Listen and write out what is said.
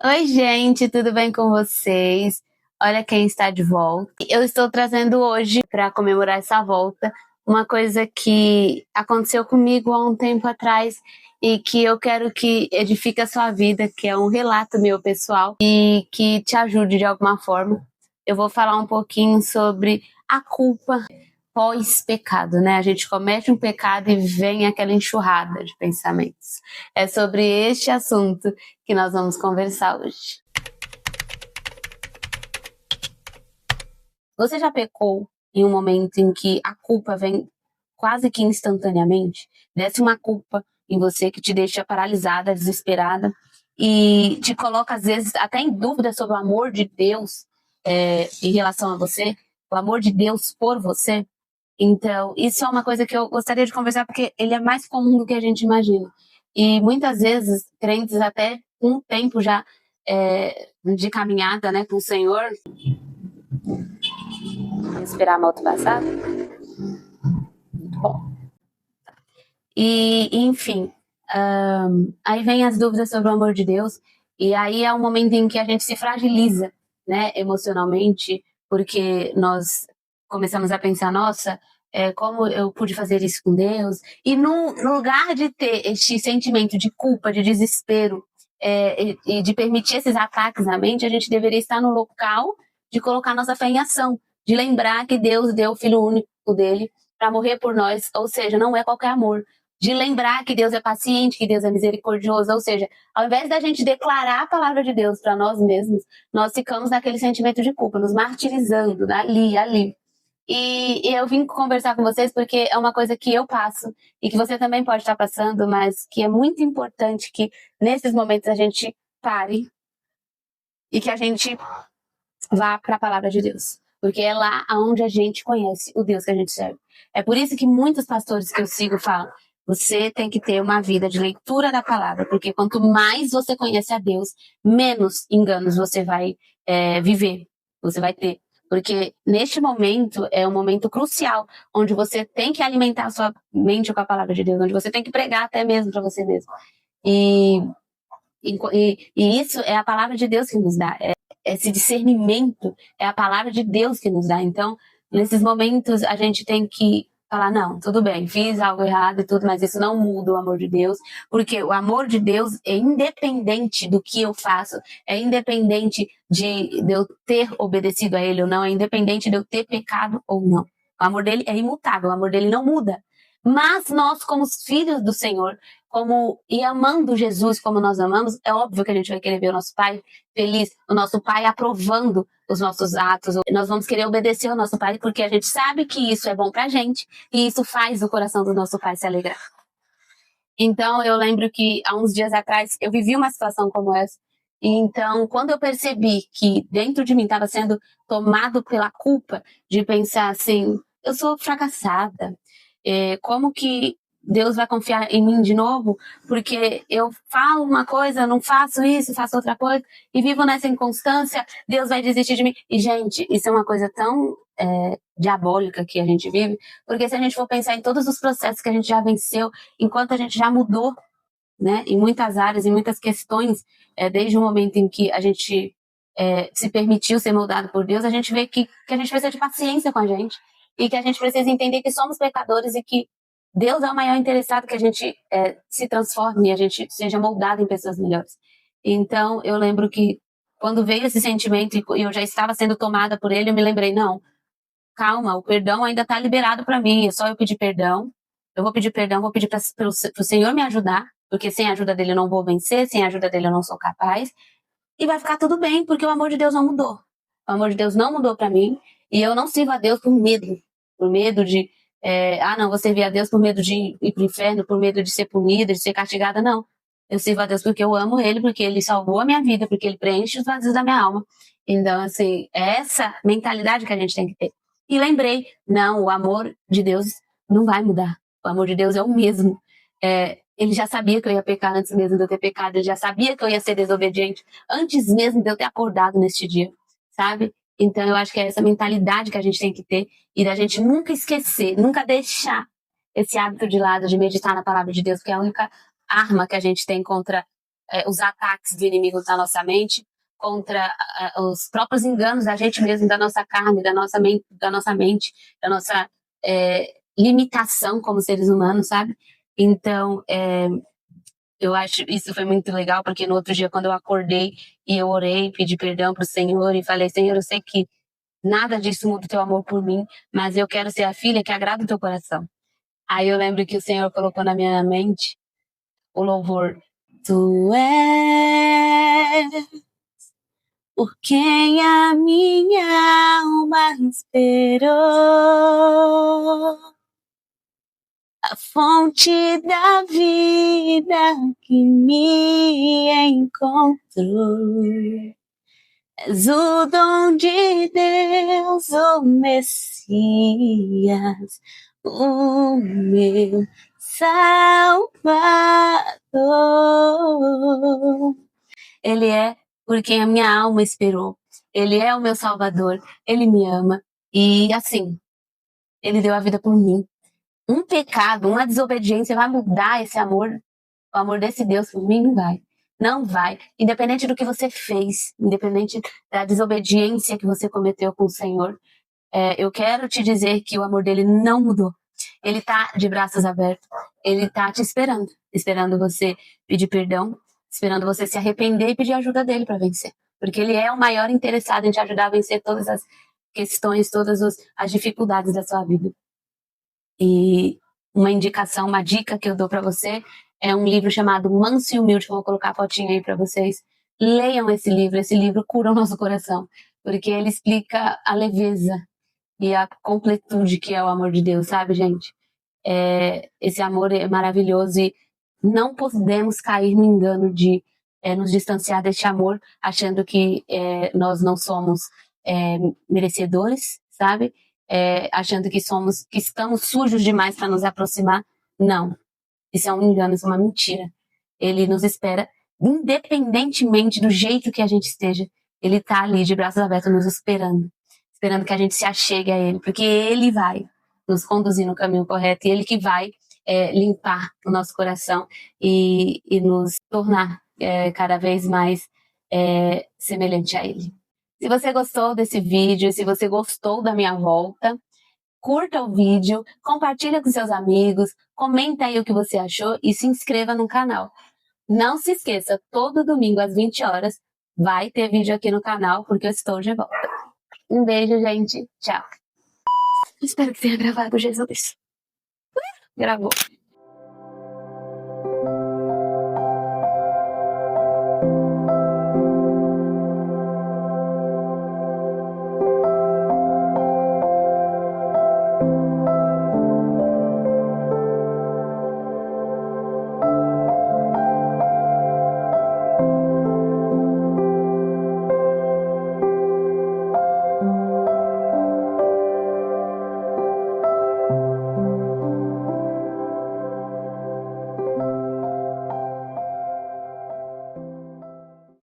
Oi, gente, tudo bem com vocês? Olha quem está de volta. Eu estou trazendo hoje, para comemorar essa volta, uma coisa que aconteceu comigo há um tempo atrás e que eu quero que edifique a sua vida, que é um relato meu pessoal e que te ajude de alguma forma. Eu vou falar um pouquinho sobre a culpa pós-pecado, né? A gente comete um pecado e vem aquela enxurrada de pensamentos. É sobre este assunto que nós vamos conversar hoje. Você já pecou em um momento em que a culpa vem quase que instantaneamente? Desce uma culpa em você que te deixa paralisada, desesperada e te coloca, às vezes, até em dúvida sobre o amor de Deus em relação a você, o amor de Deus por você? Então, isso é uma coisa que eu gostaria de conversar porque ele é mais comum do que a gente imagina. E muitas vezes, crentes até com um tempo já de caminhada, né, com o Senhor, respirar a moto passar. Bom, enfim, aí vem as dúvidas sobre o amor de Deus, e aí é um momento em que a gente se fragiliza, né, emocionalmente, porque nós começamos a pensar, nossa, como eu pude fazer isso com Deus? E no lugar de ter este sentimento de culpa, de desespero, e de permitir esses ataques na mente, a gente deveria estar no local de colocar nossa fé em ação, de lembrar que Deus deu o Filho único dele para morrer por nós, ou seja, não é qualquer amor, de lembrar que Deus é paciente, que Deus é misericordioso, ou seja, ao invés da gente declarar a palavra de Deus para nós mesmos, nós ficamos naquele sentimento de culpa, nos martirizando, ali. E eu vim conversar com vocês porque é uma coisa que eu passo e que você também pode estar passando, mas que é muito importante que nesses momentos a gente pare e que a gente vá para a palavra de Deus. Porque é lá onde a gente conhece o Deus que a gente serve. É por isso que muitos pastores que eu sigo falam: você tem que ter uma vida de leitura da palavra, porque quanto mais você conhece a Deus, menos enganos você vai viver, você vai ter. Porque neste momento é um momento crucial, onde você tem que alimentar a sua mente com a palavra de Deus, onde você tem que pregar até mesmo para você mesmo. E, e isso é a palavra de Deus que nos dá. Esse discernimento é a palavra de Deus que nos dá. Então, nesses momentos, a gente tem que falar: não, tudo bem, fiz algo errado e tudo, mas isso não muda o amor de Deus, porque o amor de Deus é independente do que eu faço, é independente de eu ter obedecido a Ele ou não, é independente de eu ter pecado ou não. O amor dele é imutável, o amor dele não muda. Mas nós, como filhos do Senhor, e amando Jesus como nós amamos, é óbvio que a gente vai querer ver o nosso Pai feliz, o nosso Pai aprovando os nossos atos. Nós vamos querer obedecer ao nosso Pai porque a gente sabe que isso é bom pra gente e isso faz o coração do nosso Pai se alegrar. Então, eu lembro que há uns dias atrás eu vivi uma situação como essa. E então, quando eu percebi que dentro de mim estava sendo tomado pela culpa de pensar assim: eu sou fracassada, como que Deus vai confiar em mim de novo? Porque eu falo uma coisa, não faço isso, faço outra coisa, e vivo nessa inconstância, Deus vai desistir de mim. E, gente, isso é uma coisa tão diabólica que a gente vive, porque se a gente for pensar em todos os processos que a gente já venceu, enquanto a gente já mudou, né, em muitas áreas, em muitas questões, desde o momento em que a gente se permitiu ser moldado por Deus, a gente vê que a gente precisa de paciência com a gente e que a gente precisa entender que somos pecadores e que Deus é o maior interessado que a gente se transforme, a gente seja moldado em pessoas melhores. Então, eu lembro que quando veio esse sentimento e eu já estava sendo tomada por ele, eu me lembrei: não, calma, o perdão ainda está liberado para mim, é só eu pedir perdão. Eu vou pedir perdão, vou pedir para o Senhor me ajudar, porque sem a ajuda dele eu não vou vencer, sem a ajuda dele eu não sou capaz. E vai ficar tudo bem, porque o amor de Deus não mudou. O amor de Deus não mudou para mim, e eu não sirvo a Deus por medo de, não, vou servir a Deus por medo de ir para o inferno, por medo de ser punida, de ser castigada, não. Eu sirvo a Deus porque eu amo Ele, porque Ele salvou a minha vida, porque Ele preenche os vazios da minha alma. Então, assim, é essa mentalidade que a gente tem que ter. E lembrei: não, o amor de Deus não vai mudar. O amor de Deus é o mesmo. Ele já sabia que eu ia pecar antes mesmo de eu ter pecado, ele já sabia que eu ia ser desobediente antes mesmo de eu ter acordado neste dia, sabe? Então eu acho que é essa mentalidade que a gente tem que ter e da gente nunca esquecer, nunca deixar esse hábito de lado de meditar na palavra de Deus, que é a única arma que a gente tem contra os ataques do inimigo na nossa mente, contra os próprios enganos da gente mesmo, da nossa carne, da nossa mente, da nossa limitação como seres humanos, sabe? Então, eu acho isso foi muito legal, porque no outro dia, quando eu acordei e eu orei, pedi perdão pro Senhor e falei, Senhor, eu sei que nada disso muda o teu amor por mim, mas eu quero ser a filha que agrada o teu coração. Aí eu lembro que o Senhor colocou na minha mente o louvor. Tu és por quem a minha alma esperou, a fonte da vida que me encontrou. És o dom de Deus, o Messias, o meu Salvador. Ele é por quem a minha alma esperou. Ele é o meu Salvador. Ele me ama. E assim, ele deu a vida por mim. Um pecado, uma desobediência vai mudar esse amor? O amor desse Deus por mim não vai. Não vai. Independente do que você fez, independente da desobediência que você cometeu com o Senhor, eu quero te dizer que o amor dele não mudou. Ele tá de braços abertos. Ele tá te esperando. Esperando você pedir perdão, esperando você se arrepender e pedir ajuda dele para vencer. Porque ele é o maior interessado em te ajudar a vencer todas as questões, todas as dificuldades da sua vida. E uma indicação, uma dica que eu dou para você é um livro chamado Manso e Humilde. Vou colocar a fotinha aí para vocês. Leiam esse livro cura o nosso coração, porque ele explica a leveza e a completude que é o amor de Deus, sabe, gente? Esse amor é maravilhoso e não podemos cair no engano de nos distanciar deste amor, achando que nós não somos merecedores, sabe? Achando que estamos sujos demais para nos aproximar. Não, isso é um engano, isso é uma mentira. Ele nos espera, independentemente do jeito que a gente esteja. Ele está ali de braços abertos nos esperando que a gente se achegue a ele, porque ele vai nos conduzir no caminho correto e ele que vai limpar o nosso coração e nos tornar cada vez mais semelhante a ele. Se você gostou desse vídeo, se você gostou da minha volta, curta o vídeo, compartilha com seus amigos, comenta aí o que você achou e se inscreva no canal. Não se esqueça, todo domingo às 20 horas vai ter vídeo aqui no canal, porque eu estou de volta. Um beijo, gente. Tchau. Espero que tenha gravado, Jesus. Gravou.